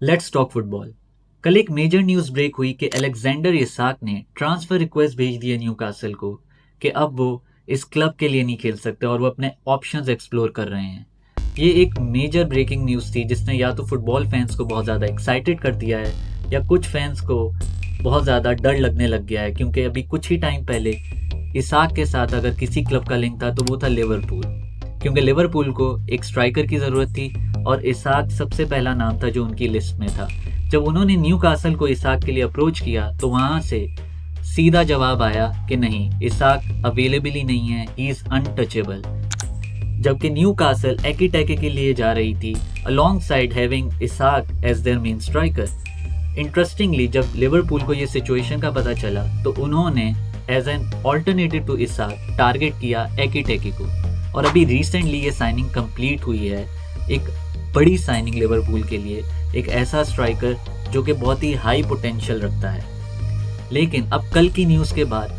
Let's talk football. कल एक major news break हुई कि अलेक्जेंडर इसाक ने ट्रांसफ़र रिक्वेस्ट भेज दिया न्यूकासल को कि अब वो इस क्लब के लिए नहीं खेल सकते और वो अपने ऑप्शंस एक्सप्लोर कर रहे हैं। ये एक मेजर ब्रेकिंग न्यूज़ थी जिसने या तो फुटबॉल फैंस को बहुत ज़्यादा एक्साइटेड कर दिया है या कुछ फैंस को बहुत ज़्यादा डर लगने लग गया है, क्योंकि अभी कुछ ही टाइम पहले इसाक के साथ अगर किसी क्लब का लिंक था तो वो था लिवरपूल, क्योंकि लिवरपूल को एक स्ट्राइकर की ज़रूरत थी और इसाक सबसे पहला नाम था जो उनकी लिस्ट में था। जब उन्होंने न्यूकासल को इसाक के लिए अप्रोच किया तो वहाँ से सीधा जवाब आया कि नहीं, इसाक अवेलेबल ही नहीं है, ही इज़ अनटचेबल। जबकि न्यूकासल एकी टैके के लिए जा रही थी alongside having Isak as their main striker. Interestingly जब लिवरपूल को ये सिचुएशन का पता चला तो उन्होंने as an alternative to Isak target किया एकी टैके को, और अभी रिसेंटली ये साइनिंग कंप्लीट हुई है। एक बड़ी साइनिंग लिवरपूल के लिए, एक ऐसा स्ट्राइकर जो कि बहुत ही हाई पोटेंशियल रखता है। लेकिन अब कल की न्यूज़ के बाद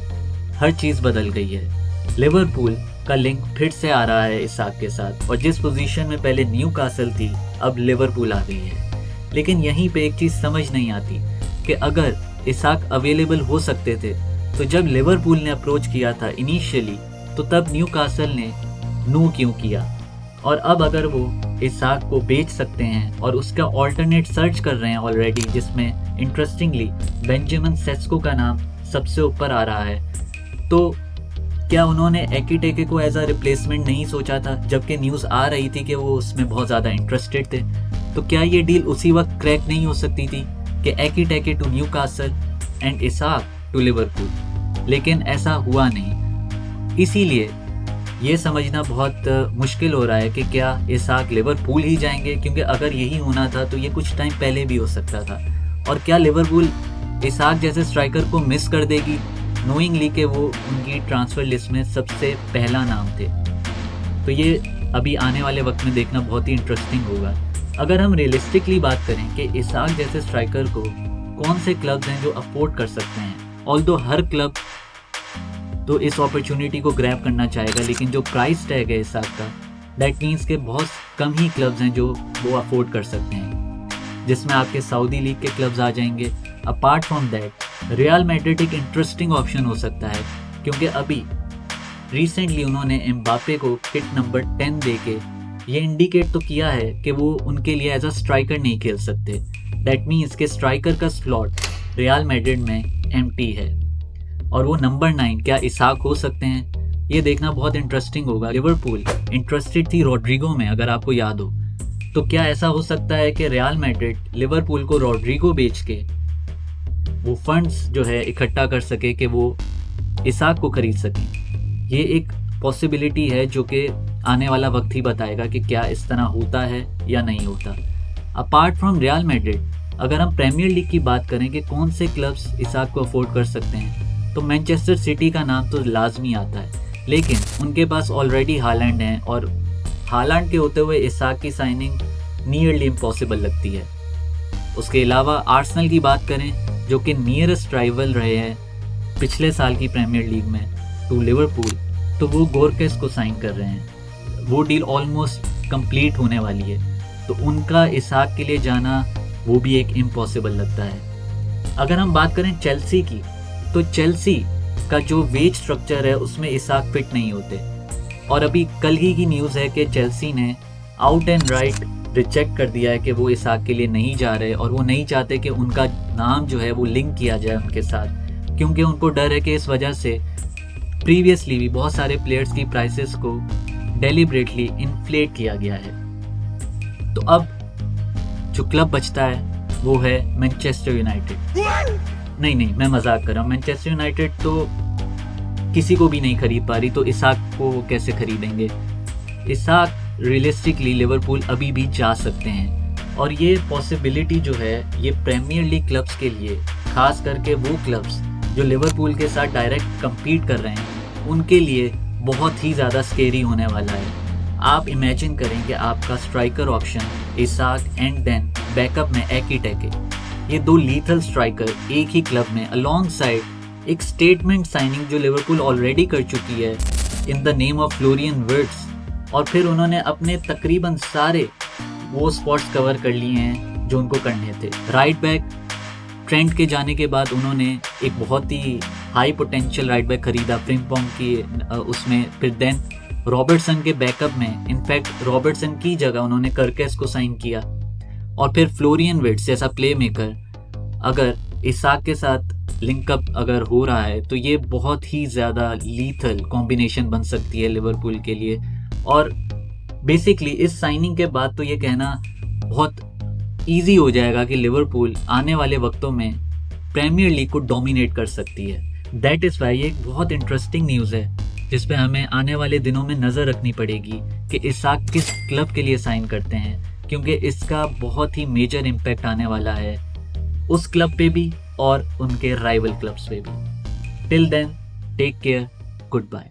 हर चीज़ बदल गई है। लिवरपूल का लिंक फिर से आ रहा है इसाक के साथ, और जिस पोजीशन में पहले न्यूकासल थी अब लिवरपूल आ गई है। लेकिन यहीं पे एक चीज़ समझ नहीं आती कि अगर इसाक अवेलेबल हो सकते थे तो जब लिवरपूल ने अप्रोच किया था इनिशियली तो तब न्यूकासल ने नो क्यों किया, और अब अगर वो इसाक को बेच सकते हैं और उसका ऑल्टरनेट सर्च कर रहे हैं ऑलरेडी, जिसमें इंटरेस्टिंगली बेंजामिन सेस्को का नाम सबसे ऊपर आ रहा है, तो क्या उन्होंने एकी टेके को एज अ रिप्लेसमेंट नहीं सोचा था जबकि न्यूज़ आ रही थी कि वो उसमें बहुत ज़्यादा इंटरेस्टेड थे? तो क्या ये डील उसी वक्त क्रैक नहीं हो सकती थी कि Ekitike to Newcastle and Isak to Liverpool? लेकिन ऐसा हुआ नहीं। इसीलिए ये समझना बहुत मुश्किल हो रहा है कि क्या इसाक लिवरपूल ही जाएंगे, क्योंकि अगर यही होना था तो ये कुछ टाइम पहले भी हो सकता था। और क्या लिवरपूल इसाक जैसे स्ट्राइकर को मिस कर देगी नोइंगली कि वो उनकी ट्रांसफ़र लिस्ट में सबसे पहला नाम थे? तो ये अभी आने वाले वक्त में देखना बहुत ही इंटरेस्टिंग होगा। अगर हम रियलिस्टिकली बात करें कि इसाक जैसे स्ट्राइकर को कौन से क्लब्स हैं जो अफोर्ड कर सकते हैं, ऑल्दो हर क्लब तो इस अपॉर्चुनिटी को ग्रैब करना चाहेगा, लेकिन जो प्राइस टैग है इसाक का, दैट मीन्स के बहुत कम ही क्लब्स हैं जो वो अफोर्ड कर सकते हैं, जिसमें आपके सऊदी लीग के क्लब्स आ जाएंगे। Apart from that real Madrid एक इंटरेस्टिंग ऑप्शन हो सकता है, क्योंकि अभी रिसेंटली उन्होंने एम्बापे को किट नंबर 10 दे के ये इंडिकेट तो किया है कि वो उनके लिए एज अ स्ट्राइकर नहीं खेल सकते। दैट मीन्स के स्ट्राइकर का स्लॉट रियल मैड्रिड में एम्प्टी है, और वो नंबर 9 क्या इसाक हो सकते हैं? ये देखना बहुत इंटरेस्टिंग होगा। लिवरपूल इंटरेस्टेड थी रॉड्रिगो में, अगर आपको याद हो, तो क्या ऐसा हो सकता है कि रियल मैड्रिड लिवरपूल को रॉड्रिगो बेच के वो फंड्स जो है इकट्ठा कर सके कि वो इसाक को खरीद सकें? ये एक पॉसिबिलिटी है जो कि आने वाला वक्त ही बताएगा कि क्या इस तरह होता है या नहीं होता। अपार्ट फ्रॉम रियल मैड्रिड, अगर हम प्रीमियर लीग की बात करें कि कौन से क्लब्स इसाक को अफोर्ड कर सकते हैं, तो मैनचेस्टर सिटी का नाम तो लाजमी आता है, लेकिन उनके पास ऑलरेडी हालैंड हैं, और हालैंड के होते हुए इसाक की साइनिंग नियरली इम्पॉसिबल लगती है। उसके अलावा आर्सेनल की बात करें जो कि नियरेस्ट राइवल रहे हैं पिछले साल की प्रीमियर लीग में टू लिवरपूल, तो वो गोरकेस को साइन कर रहे हैं। वो डील ऑलमोस्ट कंप्लीट होने वाली है, तो उनका इसाक के लिए जाना वो भी एक इम्पॉसिबल लगता है। अगर हम बात करें चेल्सी की, तो चेल्सी का जो वेज स्ट्रक्चर है उसमें इसाक फिट नहीं होते, और अभी कल ही की न्यूज़ है कि चेल्सी ने आउट एंड राइट रिजेक्ट कर दिया है कि वो इसाक के लिए नहीं जा रहे, और वो नहीं चाहते कि उनका नाम जो है वो लिंक किया जाए उनके साथ, क्योंकि उनको डर है कि इस वजह से प्रीवियसली भी बहुत सारे प्लेयर्स की प्राइसेस को डेलिब्रेटली इन्फ्लेट किया गया है। तो अब जो क्लब बचता है वो है मैनचेस्टर यूनाइटेड। नहीं, मैं मजाक कर रहा हूँ। मैनचेस्टर यूनाइटेड तो किसी को भी नहीं खरीद पा रही, तो इसाक को वो कैसे खरीदेंगे? इसाक रियलिस्टिकली लिवरपूल अभी भी जा सकते हैं, और ये पॉसिबिलिटी जो है ये प्रीमियर लीग क्लब्स के लिए, खास करके वो क्लब्स जो लिवरपूल के साथ डायरेक्ट compete कर रहे हैं, उनके लिए बहुत ही ज़्यादा स्केरी होने वाला है। आप इमेजिन करें कि आपका striker option Isak and then backup में एकी टेके, ये दो लीथल स्ट्राइकर एक ही क्लब में अलॉन्ग साइड एक स्टेटमेंट साइनिंग जो लिवरपूल ऑलरेडी कर चुकी है in the name of Florian Wirtz, और फिर उन्होंने अपने तकरीबन सारे वो स्पॉट्स कवर कर लिए हैं जो उनको करने थे। राइट बैक ट्रेंट के जाने के बाद उन्होंने एक बहुत ही हाई पोटेंशियल राइट बैक खरीदा फ्रिम्पोंग की उसमें। फिर देन रॉबर्टसन के बैकअप में इनफैक्ट रॉबर्टसन की जगह उन्होंने कर्केस को साइन किया। और फिर फ्लोरियन विर्ट्ज जैसा प्ले मेकर अगर इसाक के साथ लिंकअप अगर हो रहा है तो ये बहुत ही ज़्यादा लीथल कॉम्बिनेशन बन सकती है लिवरपूल के लिए। और बेसिकली इस साइनिंग के बाद तो ये कहना बहुत ईजी हो जाएगा कि लिवरपूल आने वाले वक्तों में प्रीमियर लीग को डोमिनेट कर सकती है। दैट इज़ वाई ये एक बहुत इंटरेस्टिंग न्यूज़ है जिस पे हमें आने वाले दिनों में नज़र रखनी पड़ेगी कि इसाक किस क्लब के लिए साइन करते हैं, क्योंकि इसका बहुत ही मेजर इम्पैक्ट आने वाला है उस क्लब पे भी और उनके राइवल क्लब्स पे भी। Till then take care, good bye.